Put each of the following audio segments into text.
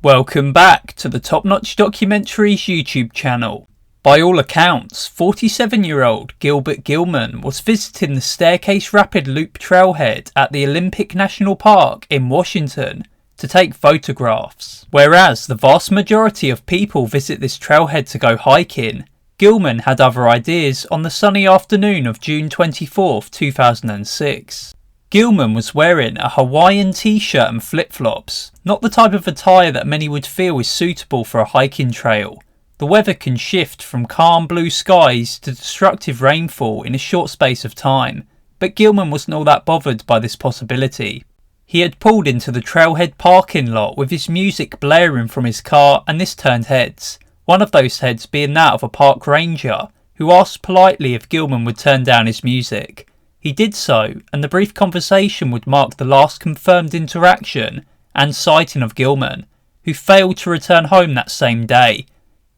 Welcome back to the Top Notch Documentaries YouTube channel. By all accounts, 47-year-old Gilbert Gilman was visiting the Staircase Rapid Loop trailhead at the Olympic National Park in Washington to take photographs. Whereas the vast majority of people visit this trailhead to go hiking, Gilman had other ideas on the sunny afternoon of June 24, 2006. Gilman was wearing a Hawaiian t-shirt and flip-flops, not the type of attire that many would feel is suitable for a hiking trail. The weather can shift from calm blue skies to destructive rainfall in a short space of time, but Gilman wasn't all that bothered by this possibility. He had pulled into the trailhead parking lot with his music blaring from his car, and this turned heads, one of those heads being that of a park ranger, who asked politely if Gilman would turn down his music. He did so, and the brief conversation would mark the last confirmed interaction and sighting of Gilman, who failed to return home that same day.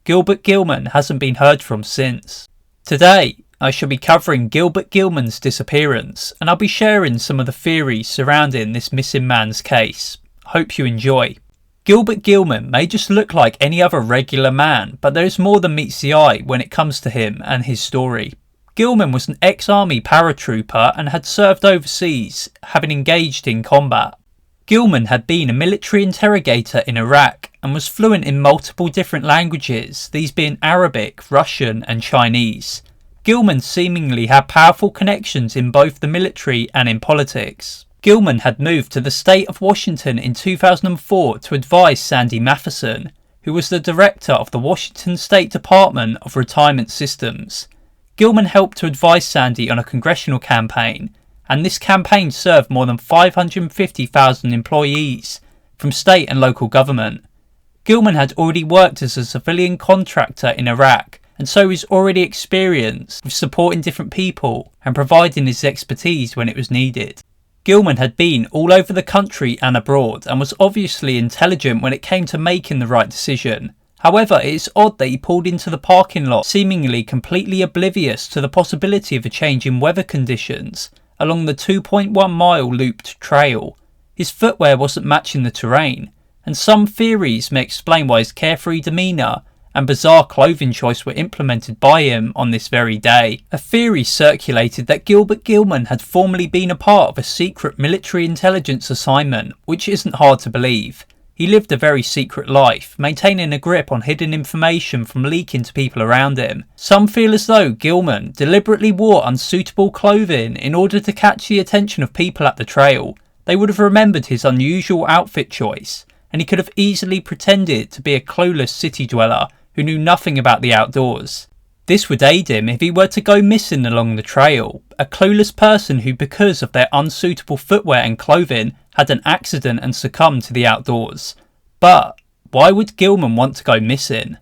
Gilbert Gilman hasn't been heard from since. Today, I shall be covering Gilbert Gilman's disappearance, and I'll be sharing some of the theories surrounding this missing man's case. Hope you enjoy. Gilbert Gilman may just look like any other regular man, but there is more than meets the eye when it comes to him and his story. Gilman was an ex-army paratrooper and had served overseas, having engaged in combat. Gilman had been a military interrogator in Iraq and was fluent in multiple different languages, these being Arabic, Russian and Chinese. Gilman seemingly had powerful connections in both the military and in politics. Gilman had moved to the state of Washington in 2004 to advise Sandy Matheson, who was the director of the Washington State Department of Retirement Systems. Gilman helped to advise Sandy on a congressional campaign, and this campaign served more than 550,000 employees from state and local government. Gilman had already worked as a civilian contractor in Iraq, and so was already experienced with supporting different people and providing his expertise when it was needed. Gilman had been all over the country and abroad, and was obviously intelligent when it came to making the right decision. However, it is odd that he pulled into the parking lot seemingly completely oblivious to the possibility of a change in weather conditions along the 2.1 mile looped trail. His footwear wasn't matching the terrain, and some theories may explain why his carefree demeanour and bizarre clothing choice were implemented by him on this very day. A theory circulated that Gilbert Gilman had formerly been a part of a secret military intelligence assignment, which isn't hard to believe. He lived a very secret life, maintaining a grip on hidden information from leaking to people around him. Some feel as though Gilman deliberately wore unsuitable clothing in order to catch the attention of people at the trail. They would have remembered his unusual outfit choice, and he could have easily pretended to be a clueless city dweller who knew nothing about the outdoors. This would aid him if he were to go missing along the trail, a clueless person who, because of their unsuitable footwear and clothing, had an accident and succumbed to the outdoors. But why would Gilman want to go missing?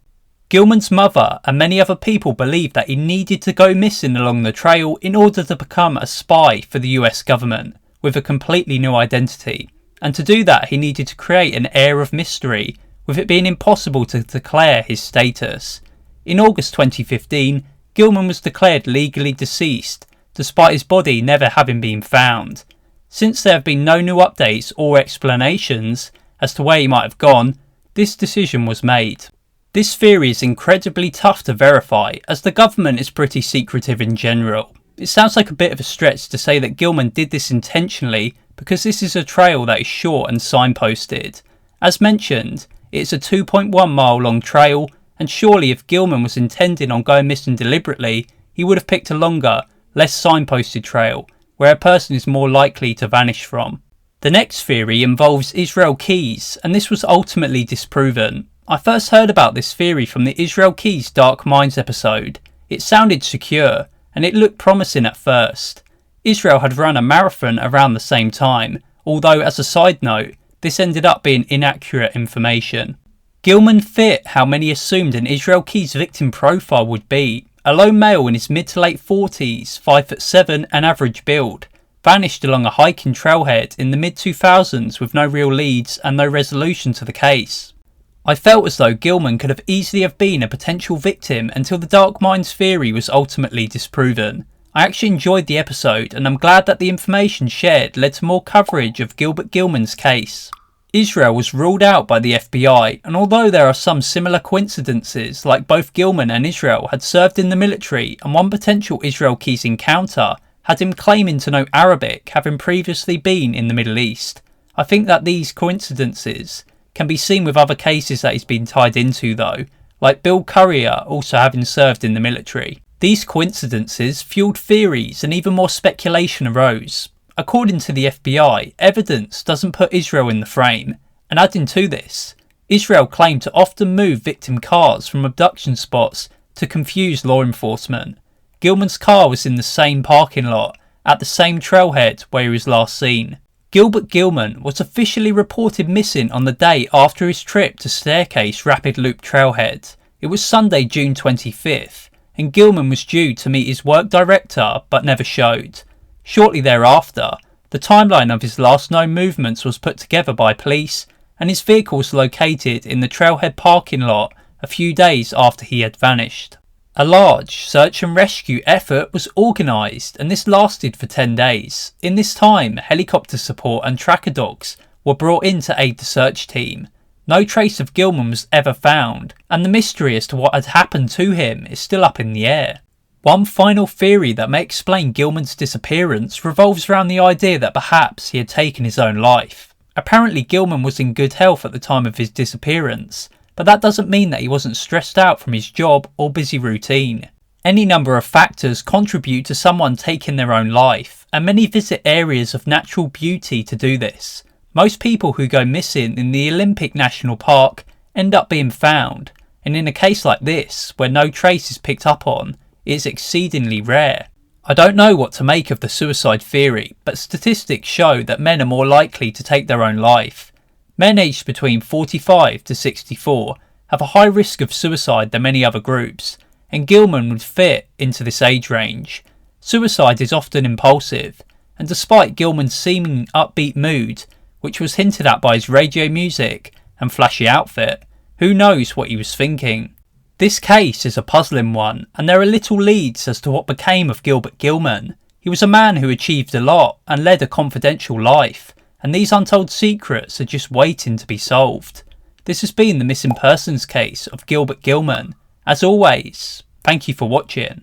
Gilman's mother and many other people believed that he needed to go missing along the trail in order to become a spy for the US government with a completely new identity. And to do that, he needed to create an air of mystery, with it being impossible to declare his status. In August 2015, Gilman was declared legally deceased, despite his body never having been found. Since there have been no new updates or explanations as to where he might have gone, this decision was made. This theory is incredibly tough to verify, as the government is pretty secretive in general. It sounds like a bit of a stretch to say that Gilman did this intentionally, because this is a trail that is short and signposted. As mentioned, it's a 2.1 mile long trail, and surely if Gilman was intending on going missing deliberately, he would have picked a longer, less signposted trail, where a person is more likely to vanish from. The next theory involves Israel Keys, and this was ultimately disproven. I first heard about this theory from the Israel Keys Dark Minds episode. It sounded secure, and it looked promising at first. Israel had run a marathon around the same time, although as a side note, this ended up being inaccurate information. Gilman fit how many assumed an Israel Keys victim profile would be. A lone male in his mid to late 40s, 5'7" and average build, vanished along a hiking trailhead in the mid 2000s with no real leads and no resolution to the case. I felt as though Gilman could have easily have been a potential victim until the Dark Minds theory was ultimately disproven. I actually enjoyed the episode, and I'm glad that the information shared led to more coverage of Gilbert Gilman's case. Israel was ruled out by the FBI, and although there are some similar coincidences, like both Gilman and Israel had served in the military, and one potential Israel Keyes encounter had him claiming to know Arabic, having previously been in the Middle East, I think that these coincidences can be seen with other cases that he's been tied into though, like Bill Currier also having served in the military. These coincidences fueled theories and even more speculation arose. According to the FBI, evidence doesn't put Israel in the frame, and adding to this, Israel claimed to often move victim cars from abduction spots to confuse law enforcement. Gilman's car was in the same parking lot, at the same trailhead where he was last seen. Gilbert Gilman was officially reported missing on the day after his trip to Staircase Rapid Loop Trailhead. It was Sunday, June 25th, and Gilman was due to meet his work director but never showed. Shortly thereafter, the timeline of his last known movements was put together by police, and his vehicle was located in the trailhead parking lot a few days after he had vanished. A large search and rescue effort was organised, and this lasted for 10 days. In this time, helicopter support and tracker dogs were brought in to aid the search team. No trace of Gilman was ever found, and the mystery as to what had happened to him is still up in the air. One final theory that may explain Gilman's disappearance revolves around the idea that perhaps he had taken his own life. Apparently Gilman was in good health at the time of his disappearance, but that doesn't mean that he wasn't stressed out from his job or busy routine. Any number of factors contribute to someone taking their own life, and many visit areas of natural beauty to do this. Most people who go missing in the Olympic National Park end up being found, and in a case like this, where no trace is picked up on, it is exceedingly rare. I don't know what to make of the suicide theory, but statistics show that men are more likely to take their own life. Men aged between 45 to 64 have a high risk of suicide than many other groups, and Gilman would fit into this age range. Suicide is often impulsive, and despite Gilman's seeming upbeat mood, which was hinted at by his radio music and flashy outfit, who knows what he was thinking. This case is a puzzling one, and there are little leads as to what became of Gilbert Gilman. He was a man who achieved a lot and led a confidential life, and these untold secrets are just waiting to be solved. This has been the missing persons case of Gilbert Gilman. As always, thank you for watching.